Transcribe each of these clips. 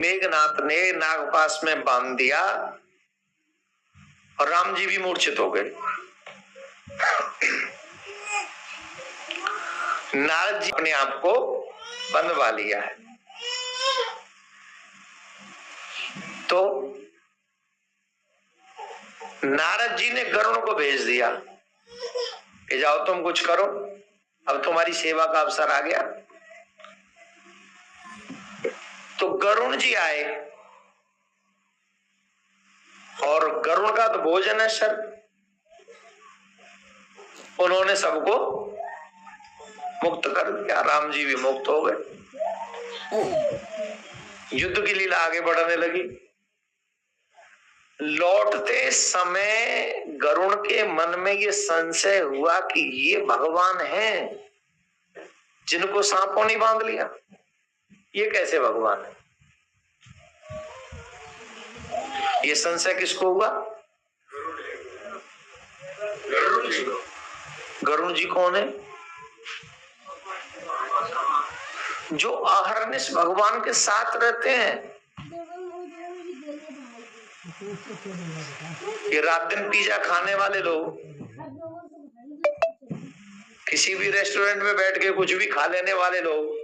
मेघनाथ ने नागपाश में बांध दिया और राम जी भी मूर्छित हो गए। नारद जी अपने आप को बंधवा लिया है। तो नारद जी ने गरुड़ को भेज दिया कि जाओ तुम कुछ करो, अब तुम्हारी सेवा का अवसर आ गया। तो गरुड़ जी आए और गरुड़ का तो भोजन है सर, उन्होंने सबको मुक्त कर दिया, राम जी भी मुक्त हो गए। युद्ध की लीला आगे बढ़ने लगी। लौटते समय गरुड़ के मन में ये संशय हुआ कि ये भगवान हैं जिनको सांपों ने बांध लिया, ये कैसे भगवान है? ये संशय किसको हुआ? गरुड़ जी कौन है? जो अहरनिश भगवान के साथ रहते हैं। ये रात दिन पिज्जा खाने वाले लोग, किसी भी रेस्टोरेंट में बैठ के कुछ भी खा लेने वाले लोग,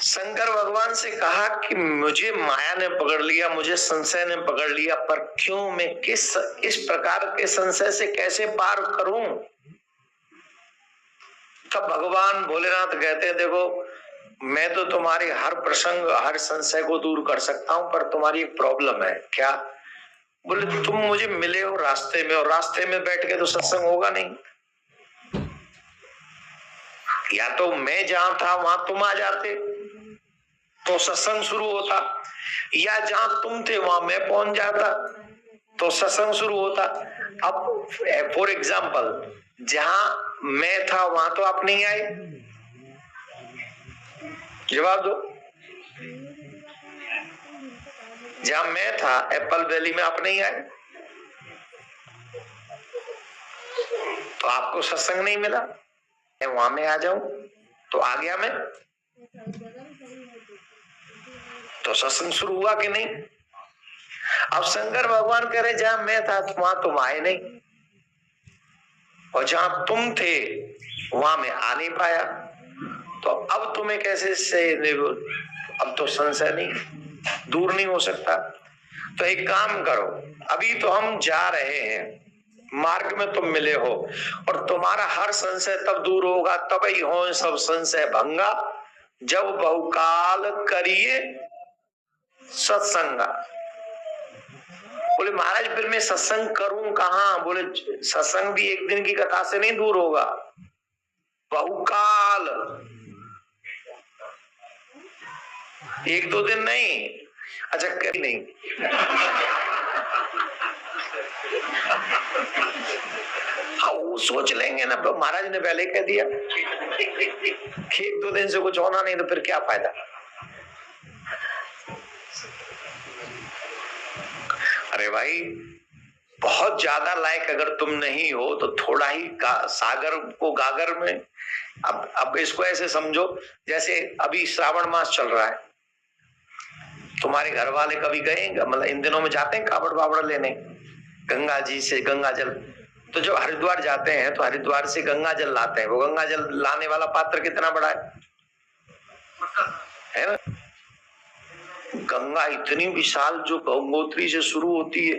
शंकर भगवान से कहा कि मुझे माया ने पकड़ लिया, मुझे संशय ने पकड़ लिया, पर क्यों, मैं इस प्रकार के संशय से कैसे पार करूं? तब भगवान भोलेनाथ कहते हैं, देखो मैं तो तुम्हारी हर प्रसंग हर संशय को दूर कर सकता हूं, पर तुम्हारी एक प्रॉब्लम है। क्या? बोले तुम मुझे मिले हो रास्ते में, और रास्ते में बैठ के तो सत्संग होगा नहीं। या तो मैं जहां था वहां तुम आ जाते तो सत्संग शुरू होता, या जहां तुम थे वहां मैं पहुंच जाता तो सत्संग शुरू होता। अब फॉर एग्जाम्पल, जहां मैं था वहां तो आप नहीं आए, जवाब दो। जहां मैं था एप्पल वैली में आप नहीं आए तो आपको सत्संग नहीं मिला। वहां मैं आ जाऊं तो आ गया मैं, तो सत्संग शुरू हुआ कि नहीं? अब शंकर भगवान कह रहे जहां मैं था वहां तुम आए नहीं, और जहां तुम थे वहां मैं आ नहीं पाया, तो अब तुम्हें कैसे से, अब तो संशय नहीं, दूर नहीं हो सकता। तो एक काम करो, अभी तो हम जा रहे हैं, मार्ग में तुम मिले हो, और तुम्हारा हर संशय तब दूर होगा, तब ही हो सब संशय भंगा, जब बहुकाल करिए सत्संगा। बोले महाराज फिर मैं सत्संग करूं कहां? बोले सत्संग भी एक दिन की कथा से नहीं दूर होगा, बहुकाल, एक दो दिन नहीं। अच्छा कभी नहीं। हाँ वो सोच लेंगे ना, तो महाराज ने पहले कह दिया कि एक दो दिन से कुछ होना नहीं तो फिर क्या फायदा। अरे भाई बहुत ज्यादा लायक अगर तुम नहीं हो तो थोड़ा ही सागर को गागर में, अब इसको ऐसे समझो जैसे अभी श्रावण मास चल रहा है, तुम्हारे घर वाले कभी गए, मतलब इन दिनों में जाते हैं कावड़ वावड़ लेने गंगा जी से गंगा जल, तो जब हरिद्वार जाते हैं तो हरिद्वार से गंगा जल लाते हैं, वो गंगा जल लाने वाला पात्र कितना बड़ा है ना? गंगा इतनी विशाल जो गंगोत्री से शुरू होती है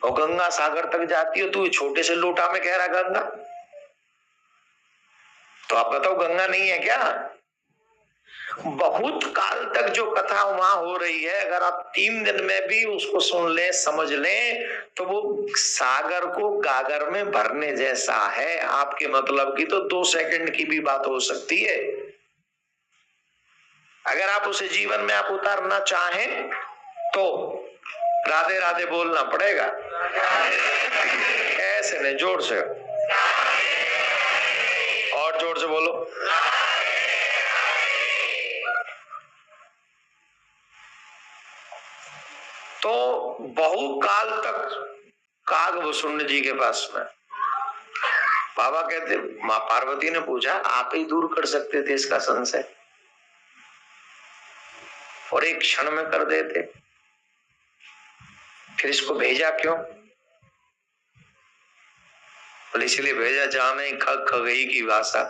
और गंगा सागर तक जाती है, तो ये छोटे से लोटा में कह रहा गंगा, तो आप बताओ गंगा नहीं है क्या? बहुत काल तक जो कथा वहां हो रही है, अगर आप 3 दिन में भी उसको सुन ले समझ लें तो वो सागर को गागर में भरने जैसा है। आपके मतलब की तो 2 सेकंड की भी बात हो सकती है। अगर आप उसे जीवन में आप उतारना चाहें तो राधे राधे बोलना पड़ेगा, ऐसे नहीं, जोर से, और जोर से बोलो। तो बहुकाल तक काग वसुंड जी के पास में बाबा कहते, माँ पार्वती ने पूछा, आप ही दूर कर सकते थे इसका संशय और एक क्षण में कर देते, फिर इसको भेजा क्यों? बोले इसलिए भेजा जाने खग खगई की भाषा।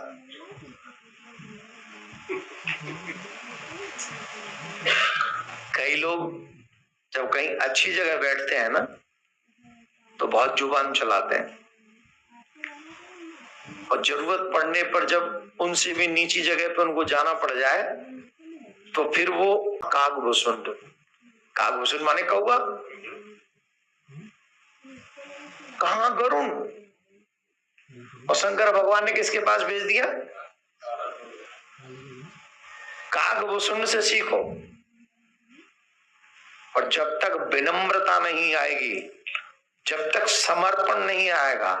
कई लोग जब कहीं अच्छी जगह बैठते हैं ना तो बहुत जुबान चलाते हैं, और जरूरत पड़ने पर जब उनसे भी नीची जगह पर उनको जाना पड़ जाए तो फिर वो कागभूषुंड, कागभूषुंड माने कौवा, कहां गरुण, और शंकर भगवान ने किसके पास भेज दिया? कागभूषुंड से सीखो। और जब तक विनम्रता नहीं आएगी, जब तक समर्पण नहीं आएगा,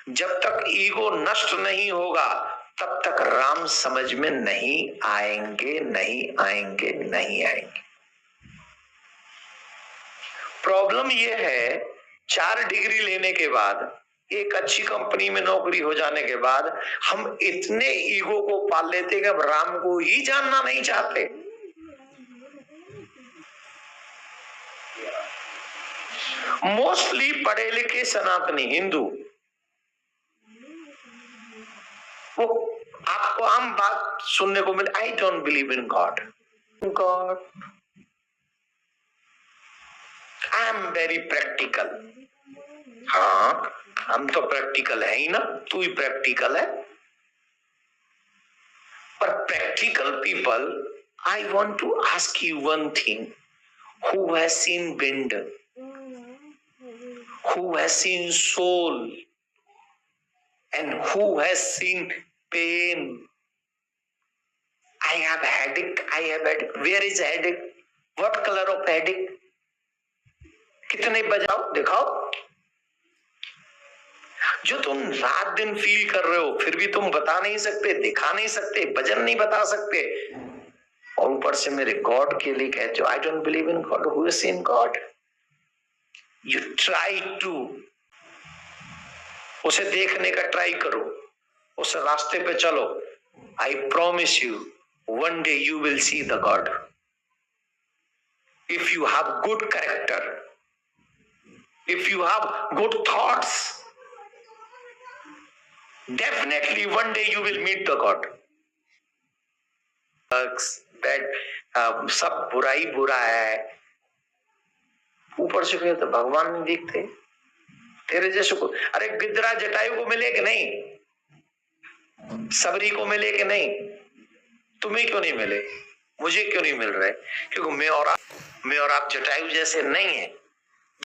जब तक ईगो नष्ट नहीं होगा, तब तक राम समझ में नहीं आएंगे, नहीं आएंगे, नहीं आएंगे। प्रॉब्लम यह है 4 डिग्री लेने के बाद, एक अच्छी कंपनी में नौकरी हो जाने के बाद हम इतने ईगो को पाल लेते हैं कि अब राम को ही जानना नहीं चाहते। मोस्टली पढ़े लिखे सनातनी हिंदू, वो आपको आम बात सुनने को मिले, I don't believe in God, God I am very practical. हाँ, हम तो प्रैक्टिकल है ही ना, तू ही प्रैक्टिकल है। पर practical people, I want to ask you one thing, who has seen wind, who has seen soul, and who has seen pain? I have headache, I have headache. Where is headache? What color of headache? कितने बजाओ दिखाओ। जो तुम रात दिन feel कर रहे हो फिर भी तुम बता नहीं सकते, दिखा नहीं सकते, वजन नहीं बता सकते, और ऊपर से मेरे गॉड के लिए कहते हो I don't believe in God. Who has scene God? You try to उसे देखने का ट्राई करो, उस रास्ते पे चलो। I promise you, one day you will see the God. If you have good character, if you have good thoughts, definitely one day you will meet the God. सब बुराई बुरा है, ऊपर से कहते भगवान नहीं दिखते तेरे जैसे को। अरे गिदरा जटायु को मिले कि नहीं? सबरी को मिले कि नहीं? तुम्हें क्यों नहीं मिले? मुझे क्यों नहीं मिल रहे? क्योंकि मैं और आप जटायु जैसे नहीं है।